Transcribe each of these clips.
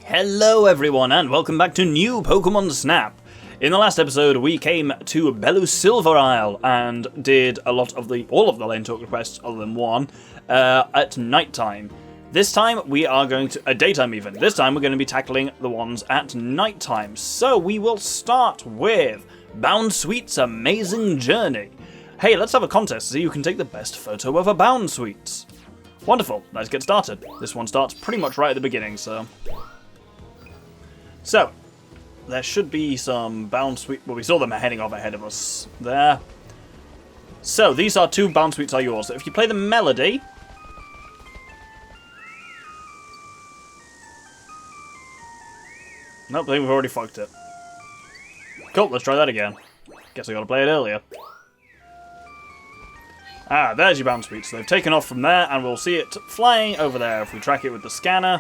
Hello everyone and welcome back to new Pokémon Snap. In the last episode we came to Silver Isle and did all of the LenTalk requests other than one at night time. This time we are going to, daytime even, this time we're going to be tackling the ones at night time. So we will start with Bounsweet's Amazing Journey. Hey, let's have a contest to see who can take the best photo of a Bounsweet. Wonderful, let's get started. This one starts pretty much right at the beginning, so there should be some Bounsweet. Well, we saw them heading off ahead of us there. So, these are two Bounsweets are yours. So if you play the melody. Nope, I think we've already fucked it. Cool, let's try that again. Guess I gotta play it earlier. Ah, there's your Bounsweets. So they've taken off from there, and we'll see it flying over there. If we track it with the scanner,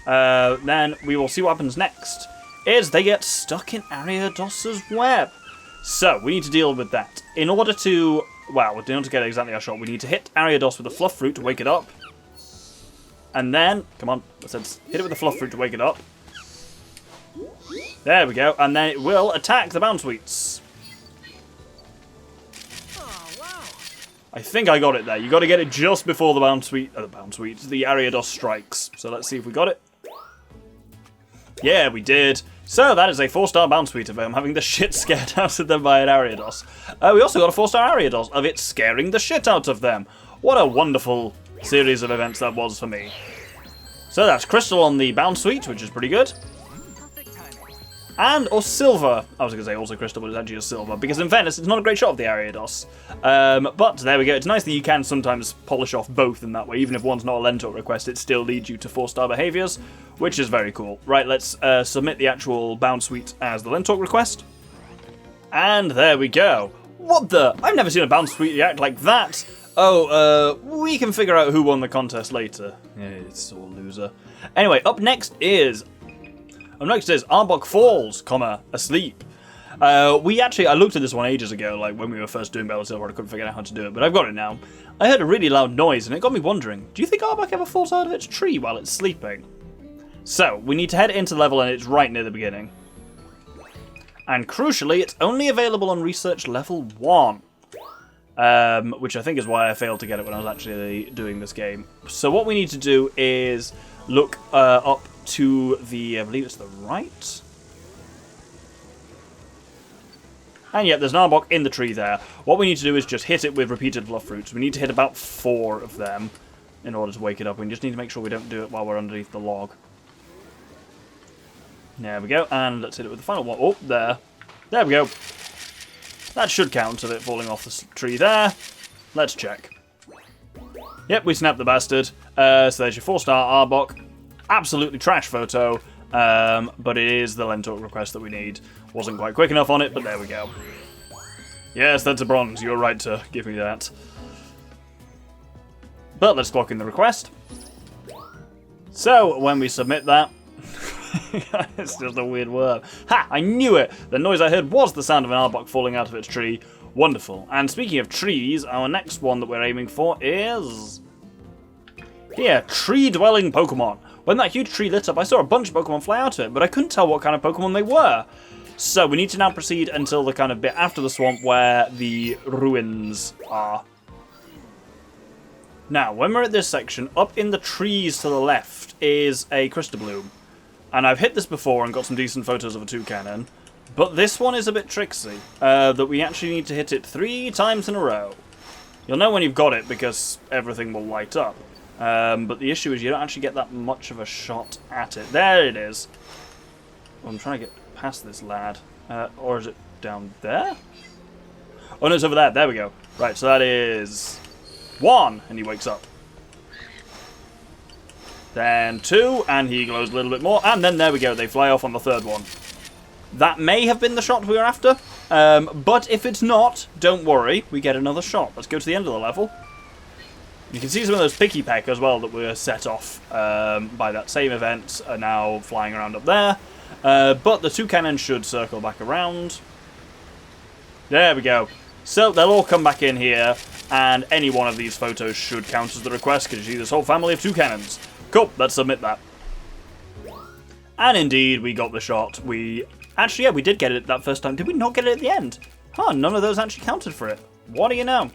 then we will see what happens next. Is they get stuck in Ariados's web. So, we need to deal with that. In order to get exactly our shot, we need to hit Ariados with a fluff fruit to wake it up. And then, come on, let's hit it with the fluff fruit to wake it up. There we go, and then it will attack the Bounsweets. I think I got it there. You got to get it just before the the Ariados strikes. So let's see if we got it. Yeah, we did. So that is a 4-star Bounsweet of him having the shit scared out of them by an Ariados. We also got a 4-star Ariados of it scaring the shit out of them. What a wonderful series of events that was for me. So that's Crystal on the Bounsweet, which is pretty good. Or Silver. I was going to say also Crystal, but it's actually a Silver. Because in fairness, it's not a great shot of the Ariados. But there we go. It's nice that you can sometimes polish off both in that way. Even if one's not a LenTalk request, it still leads you to 4-star behaviours, which is very cool. Right, let's submit the actual Bounsweet as the LenTalk request. And there we go. What the? I've never seen a Bounsweet react like that. Oh, we can figure out who won the contest later. Yeah, it's so loser. Anyway, up next is Arbok Falls, asleep. I looked at this one ages ago, like when we were first doing Battle Silver, I couldn't figure out how to do it, but I've got it now. I heard a really loud noise, and it got me wondering, do you think Arbok ever falls out of its tree while it's sleeping? So, we need to head into the level, and it's right near the beginning. And crucially, it's only available on Research Level 1. Which I think is why I failed to get it when I was actually doing this game. So what we need to do is look up to the, I believe it's the right? And yeah, there's an Arbok in the tree there. What we need to do is just hit it with repeated fluff fruits. We need to hit about 4 of them in order to wake it up. We just need to make sure we don't do it while we're underneath the log. There we go, and let's hit it with the final one. Oh, there. There we go. That should count to it falling off the tree there. Let's check. Yep, we snapped the bastard. So there's your 4-star Arbok. Absolutely trash photo, but it is the LenTalk request that we need. Wasn't quite quick enough on it, but there we go. Yes, that's a bronze. You're right to give me that. But let's clock in the request. So, when we submit that... it's just a weird word. Ha! I knew it! The noise I heard was the sound of an Arbok falling out of its tree. Wonderful. And speaking of trees, our next one that we're aiming for is... here, tree-dwelling Pokemon. When that huge tree lit up, I saw a bunch of Pokemon fly out of it, but I couldn't tell what kind of Pokemon they were. So we need to now proceed until the kind of bit after the swamp where the ruins are. Now, when we're at this section, up in the trees to the left is a Crystal Bloom. And I've hit this before and got some decent photos of a toucannon, but this one is a bit tricksy, that we actually need to hit it 3 times in a row. You'll know when you've got it because everything will light up. But the issue is you don't actually get that much of a shot at it. There it is. I'm trying to get past this lad. Or is it down there? Oh no, it's over there. There we go. Right, so that is 1, and he wakes up. Then 2, and he glows a little bit more. And then there we go. They fly off on the 3rd one. That may have been the shot we were after. But if it's not, don't worry. We get another shot. Let's go to the end of the level. You can see some of those picky peck as well that were set off by that same event are now flying around up there. But the toucannon should circle back around. There we go. So they'll all come back in here, and any one of these photos should count as the request, because you see this whole family of toucannons. Cool, let's submit that. And indeed, we got the shot. We actually, yeah, we did get it that first time. Did we not get it at the end? Huh, none of those actually counted for it. What do you know?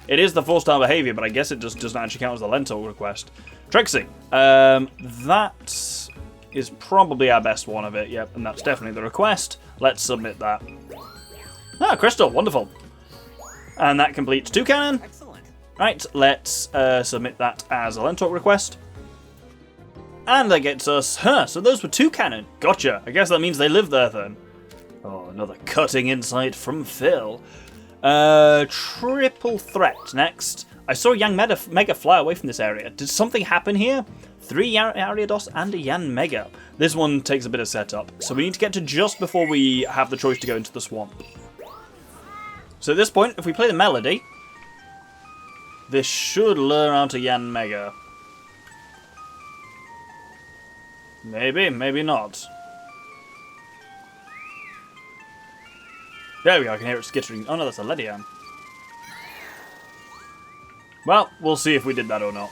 It is the 4-star behavior, but I guess it just doesn't actually count as the Lental request. Trixie. That is probably our best one of it, yep, and that's definitely the request. Let's submit that. Ah, Crystal, wonderful. And that completes 2 cannon. Excellent. Right, let's submit that as a LenTalk request. And that gets us... Huh, so those were 2 cannon. Gotcha. I guess that means they live there then. Oh, another cutting insight from Phil. Triple threat next. I saw a young Mega fly away from this area. Did something happen here? 3 Ariados and a Yan Mega. This one takes a bit of setup, so we need to get to just before we have the choice to go into the swamp. So at this point, if we play the melody, this should lure out a Yan Mega. Maybe, maybe not. There we go, I can hear it skittering. Oh no, that's a Ledian. Well, we'll see if we did that or not.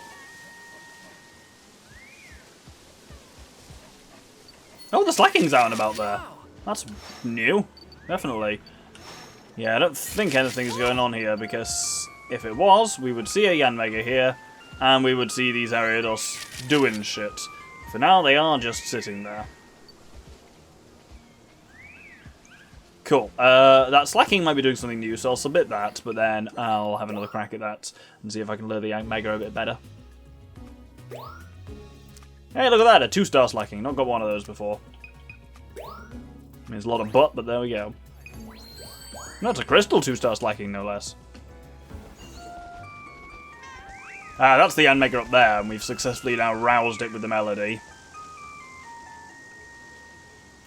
Oh, the slacking's out and about there. That's new. Definitely. Yeah, I don't think anything's going on here, because if it was, we would see a Yan Mega here, and we would see these Ariados doing shit. For now, they are just sitting there. Cool. That slacking might be doing something new, so I'll submit that, but then I'll have another crack at that and see if I can lure the Yan Mega a bit better. Hey, look at that, a 2-star slacking. Not got one of those before. I mean, it's a lot of butt, but there we go. That's a crystal 2-star slacking, no less. Ah, that's the Yan Mega up there, and we've successfully now roused it with the melody.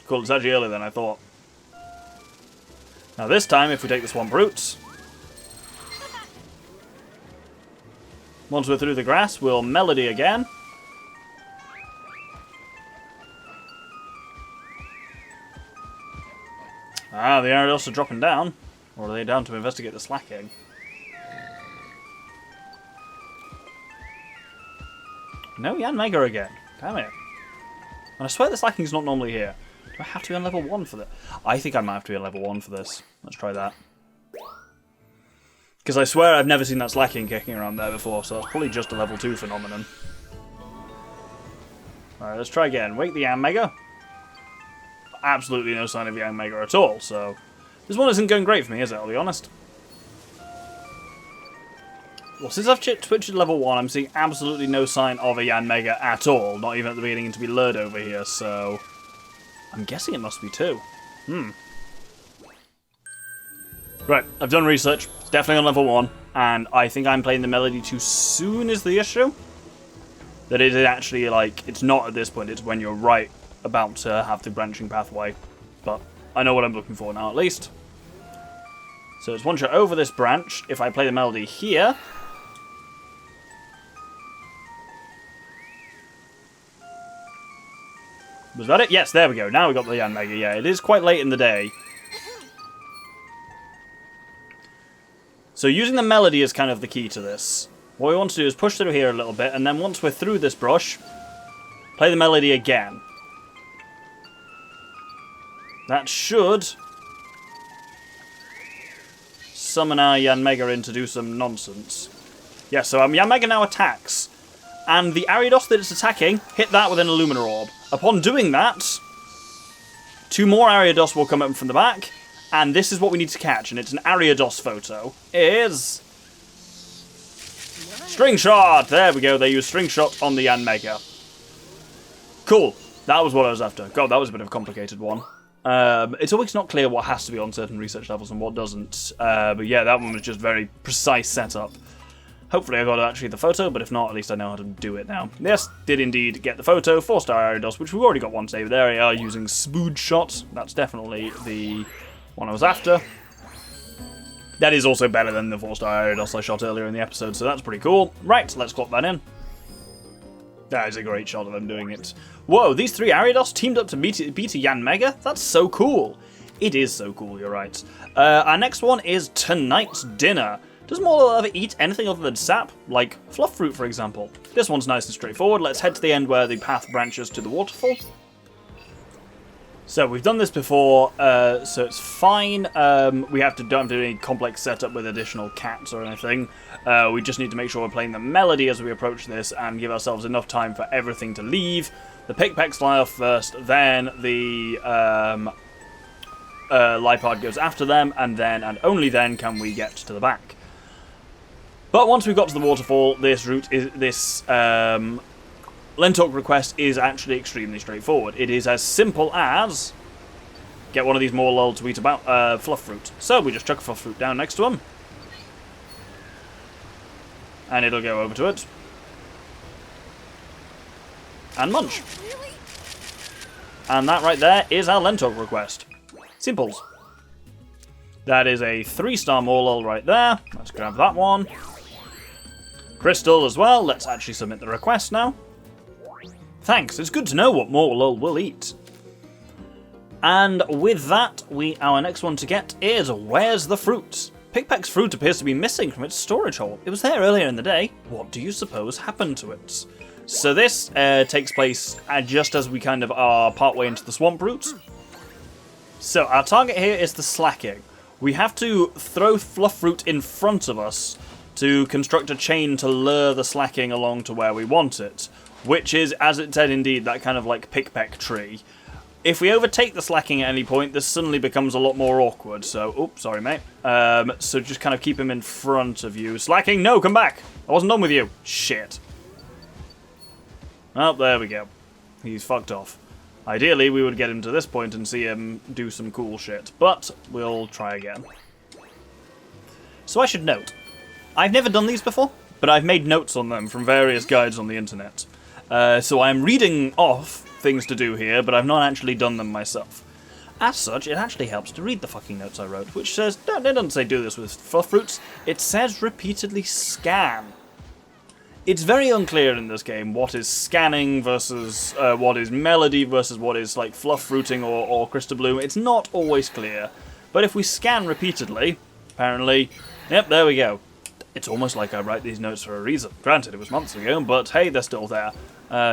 Cool, it's actually earlier than I thought. Now this time, if we take the Swamp Roots, once we're through the grass, we'll melody again. Ah, the Ariados are dropping down. Or are they down to investigate the slacking? No Yan Mega again. Damn it. And I swear the slacking's not normally here. Do I have to be on level 1 for that? I think I might have to be on level 1 for this. Let's try that. Because I swear I've never seen that slacking kicking around there before, so that's probably just a level 2 phenomenon. Alright, let's try again. Wake the Yan Mega. Absolutely no sign of Yan Mega at all, so... This one isn't going great for me, is it? I'll be honest. Well, since I've switched to level 1, I'm seeing absolutely no sign of a Yan Mega at all. Not even at the beginning to be lured over here, so... I'm guessing it must be 2. Right, I've done research. It's definitely on level 1. And I think I'm playing the melody too soon is the issue. That it is actually, like, it's not at this point. It's when you're right about to have the branching pathway. But I know what I'm looking for now, at least. So it's once you're over this branch, if I play the melody here... Was that it? Yes, there we go. Now we got the Yan Mega. Yeah, it is quite late in the day. So using the melody is kind of the key to this. What we want to do is push through here a little bit, and then once we're through this brush, play the melody again. That should summon our Yan Mega in to do some nonsense. Yeah, so Yan Mega now attacks. And the Ariados that it's attacking, hit that with an Illumina Orb. Upon doing that, 2 more Ariados will come up from the back, and this is what we need to catch, and it's an Ariados photo. It is... String Shot! There we go, they use String Shot on the Yan Mega. Cool. That was what I was after. God, that was a bit of a complicated one. It's always not clear what has to be on certain research levels and what doesn't. But yeah, that one was just very precise setup. Hopefully I got actually the photo, but if not, at least I know how to do it now. Yes, did indeed get the photo. 4-star Ariados, which we've already got one saved. There we are, using Smooth Shot. That's definitely the one I was after. That is also better than the 4-star Ariados I shot earlier in the episode, so that's pretty cool. Right, let's clock that in. That is a great shot of them doing it. Whoa, these 3 Ariados teamed up to beat a Yan Mega? That's so cool. It is so cool, you're right. Our next one is Tonight's Dinner. Does Morlul ever eat anything other than sap? Like fluff fruit, for example. This one's nice and straightforward. Let's head to the end where the path branches to the waterfall. So we've done this before, so it's fine. We don't have to do any complex setup with additional cats or anything. We just need to make sure we're playing the melody as we approach this and give ourselves enough time for everything to leave. The pickpecks fly off first, then the Lipard goes after them, and then and only then can we get to the back. But once we've got to the waterfall, this LenTalk request is actually extremely straightforward. It is as simple as get one of these Morlul to eat about fluff fruit. So we just chuck a fluff fruit down next to him, and it'll go over to it and munch. And that right there is our LenTalk request. Simples. That is a 3-star Morlul right there. Let's grab that one. Crystal as well. Let's actually submit the request now. Thanks, it's good to know what Morlul will eat. And with that, our next one to get is Where's the Fruit? Pickpeck's fruit appears to be missing from its storage hole. It was there earlier in the day. What do you suppose happened to it? So this takes place just as we kind of are partway into the swamp route. So our target here is the slacking. We have to throw fluff fruit in front of us to construct a chain to lure the slacking along to where we want it. Which is, as it said indeed, that kind of like pickpeck tree. If we overtake the slacking at any point, this suddenly becomes a lot more awkward. So, oops, sorry mate. So just kind of keep him in front of you. Slacking, no, come back! I wasn't done with you. Shit. Oh, there we go. He's fucked off. Ideally, we would get him to this point and see him do some cool shit. But we'll try again. So I should note, I've never done these before, but I've made notes on them from various guides on the internet. So I'm reading off things to do here, but I've not actually done them myself. As such, it actually helps to read the fucking notes I wrote, which says, it doesn't say do this with fluff fruits, it says repeatedly scan. It's very unclear in this game what is scanning versus what is melody versus what is like fluff fruiting or crystal bloom. It's not always clear, but if we scan repeatedly, apparently, yep, there we go. It's almost like I write these notes for a reason. Granted, it was months ago, but hey, they're still there.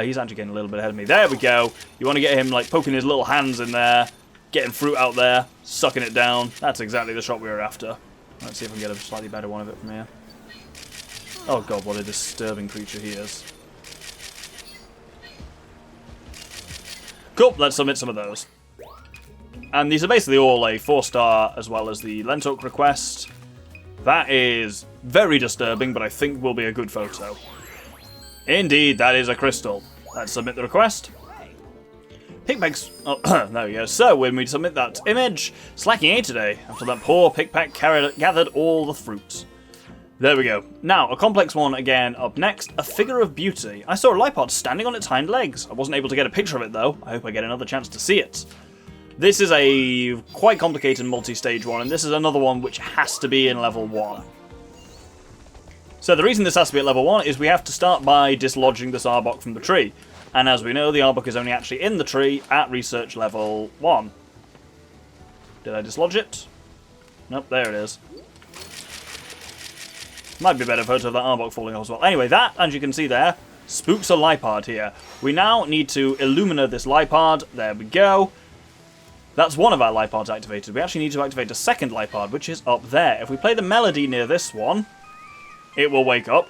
He's actually getting a little bit ahead of me. There we go. You want to get him like poking his little hands in there, getting fruit out there, sucking it down. That's exactly the shot we were after. Let's see if I can get a slightly better one of it from here. Oh god, what a disturbing creature he is. Cool, let's submit some of those. And these are basically all a 4-star as well as the LenTalk request. That is very disturbing, but I think will be a good photo. Indeed, that is a crystal. Let's submit the request. Pickpeck's... Oh, there we go. So, when we submit that image, slacking ate today, after that poor pickpeck gathered all the fruit. There we go. Now, a complex one again up next. A figure of beauty. I saw a Lipard standing on its hind legs. I wasn't able to get a picture of it, though. I hope I get another chance to see it. This is a quite complicated multi-stage one, and this is another one which has to be in level 1. So the reason this has to be at level 1 is we have to start by dislodging this Arbok from the tree. And as we know, the Arbok is only actually in the tree at research level 1. Did I dislodge it? Nope, there it is. Might be a better photo of that Arbok falling off as well. Anyway, that, as you can see there, spooks a Lipard here. We now need to illumina this Lipard. There we go. That's one of our Lipards activated. We actually need to activate a second Lipard, which is up there. If we play the melody near this one, it will wake up.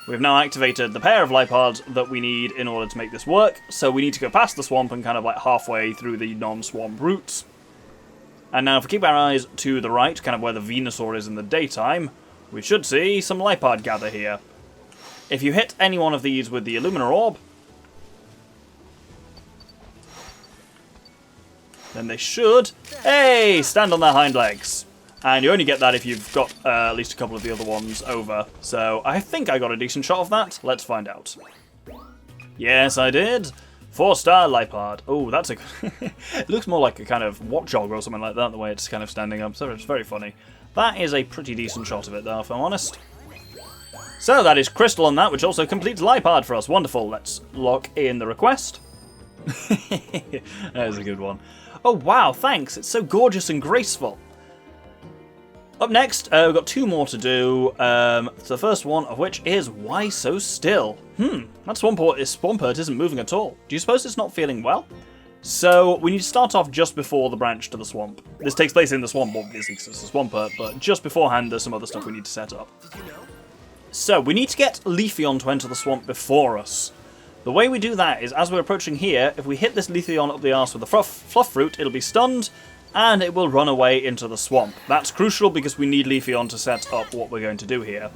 We've now activated the pair of Lipards that we need in order to make this work, so we need to go past the swamp and kind of like halfway through the non-swamp routes. And now if we keep our eyes to the right, kind of where the Venusaur is in the daytime, we should see some Lipard gather here. If you hit any one of these with the Illumina Orb, then they should, hey, stand on their hind legs. And you only get that if you've got at least a couple of the other ones over. So I think I got a decent shot of that. Let's find out. Yes, I did. 4-star Lipard. Oh, that's a... It looks more like a kind of watchdog or something like that, the way it's kind of standing up. So it's very funny. That is a pretty decent shot of it, though, if I'm honest. So that is Crystal on that, which also completes Lipard for us. Wonderful. Let's lock in the request. That is a good one. Oh, wow, thanks. It's so gorgeous and graceful. Up next, we've got 2 more to do. So the first one of which is Why So Still? That Swampert isn't moving at all. Do you suppose it's not feeling well? So we need to start off just before the branch to the swamp. This takes place in the swamp, obviously, because it's a Swampert, but just beforehand there's some other stuff we need to set up. So we need to get Leafeon to enter the swamp before us. The way we do that is, as we're approaching here, if we hit this Leafeon up the arse with the fluff fruit, it'll be stunned, and it will run away into the swamp. That's crucial because we need Leafeon to set up what we're going to do here.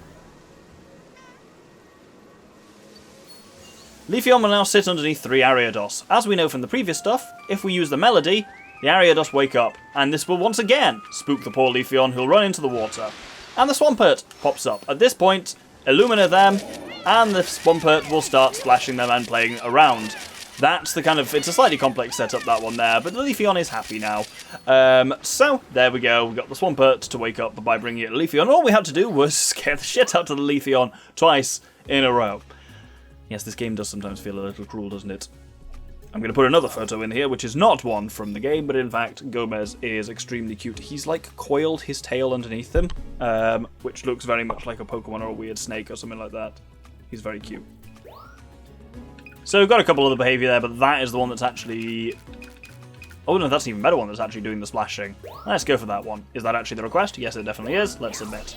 Leafeon will now sit underneath 3 Ariados. As we know from the previous stuff, if we use the melody, the Ariados wake up, and this will once again spook the poor Leafeon, who'll run into the water. And the Swampert pops up. At this point, Illumina them, and the Swampert will start splashing them and playing around. That's the kind of... It's a slightly complex setup, that one there, but the Leafeon is happy now. So, there we go. We got the Swampert to wake up by bringing it to Leafeon. All we had to do was scare the shit out of the Leafeon twice in a row. Yes, this game does sometimes feel a little cruel, doesn't it? I'm going to put another photo in here, which is not one from the game, but in fact, Gomez is extremely cute. He's, like, coiled his tail underneath him, which looks very much like a Pokemon or a weird snake or something like that. He's very cute. So we've got a couple of the behaviour there, but that is the one that's actually... Oh no, that's an even better one that's actually doing the splashing. Let's go for that one. Is that actually the request? Yes, it definitely is. Let's submit.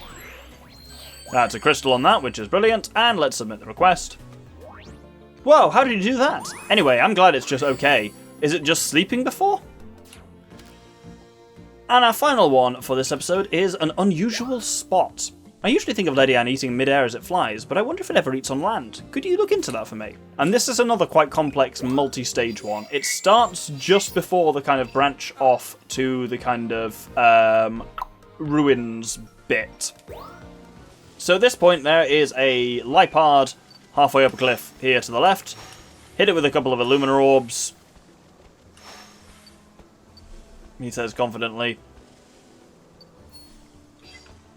That's a crystal on that, which is brilliant, and let's submit the request. Whoa, how did you do that? Anyway, I'm glad it's just okay. Is it just sleeping before? And our final one for this episode is an unusual spot. I usually think of Ledian eating mid-air as it flies, but I wonder if it ever eats on land. Could you look into that for me? And this is another quite complex multi-stage one. It starts just before the kind of branch off to the kind of ruins bit. So at this point there is a Lipard halfway up a cliff here to the left. Hit it with a couple of Illumina orbs. He says confidently.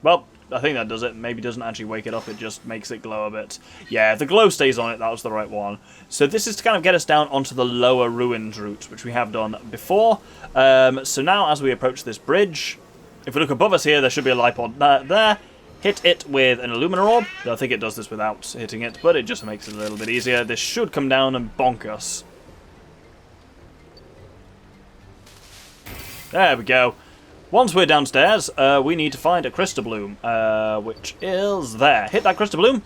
Well, I think that does it. Maybe doesn't actually wake it up, it just makes it glow a bit. Yeah, if the glow stays on it, that was the right one. So this is to kind of get us down onto the lower ruins route, which we have done before. So now as we approach this bridge, if we look above us here, there should be a Lipod there. Hit it with an Illumina orb. I think it does this without hitting it, but it just makes it a little bit easier. This should come down and bonk us. There we go. Once we're downstairs, we need to find a Crystal Bloom, which is there. Hit that Crystal Bloom,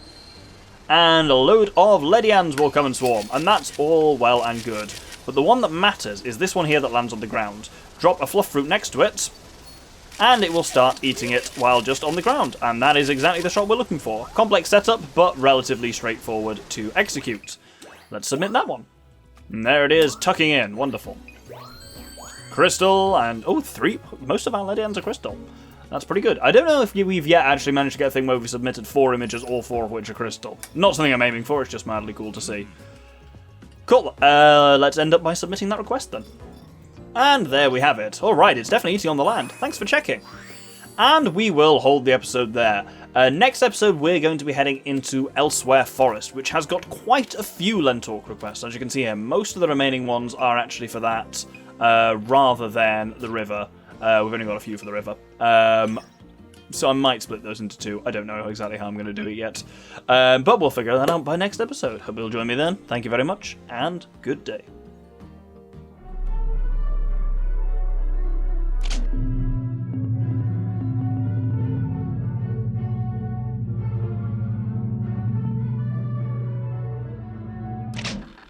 and a load of Ledians will come and swarm, and that's all well and good. But the one that matters is this one here that lands on the ground. Drop a Fluff Fruit next to it, and it will start eating it while just on the ground, and that is exactly the shot we're looking for. Complex setup, but relatively straightforward to execute. Let's submit that one. And there it is, tucking in. Wonderful. Crystal, and oh, 3. Most of our Ledians are crystal. That's pretty good. I don't know if we've yet actually managed to get a thing where we've submitted 4 images, all 4 of which are crystal. Not something I'm aiming for, it's just madly cool to see. Cool. Let's end up by submitting that request then. And there we have it. Alright, it's definitely eating on the land. Thanks for checking. And we will hold the episode there. Next episode, we're going to be heading into Elsewhere Forest, which has got quite a few LenTalk requests. As you can see here, most of the remaining ones are actually for that, rather than the river. We've only got a few for the river. So I might split those into 2. I don't know exactly how I'm going to do it yet. But we'll figure that out by next episode. Hope you'll join me then. Thank you very much, and good day.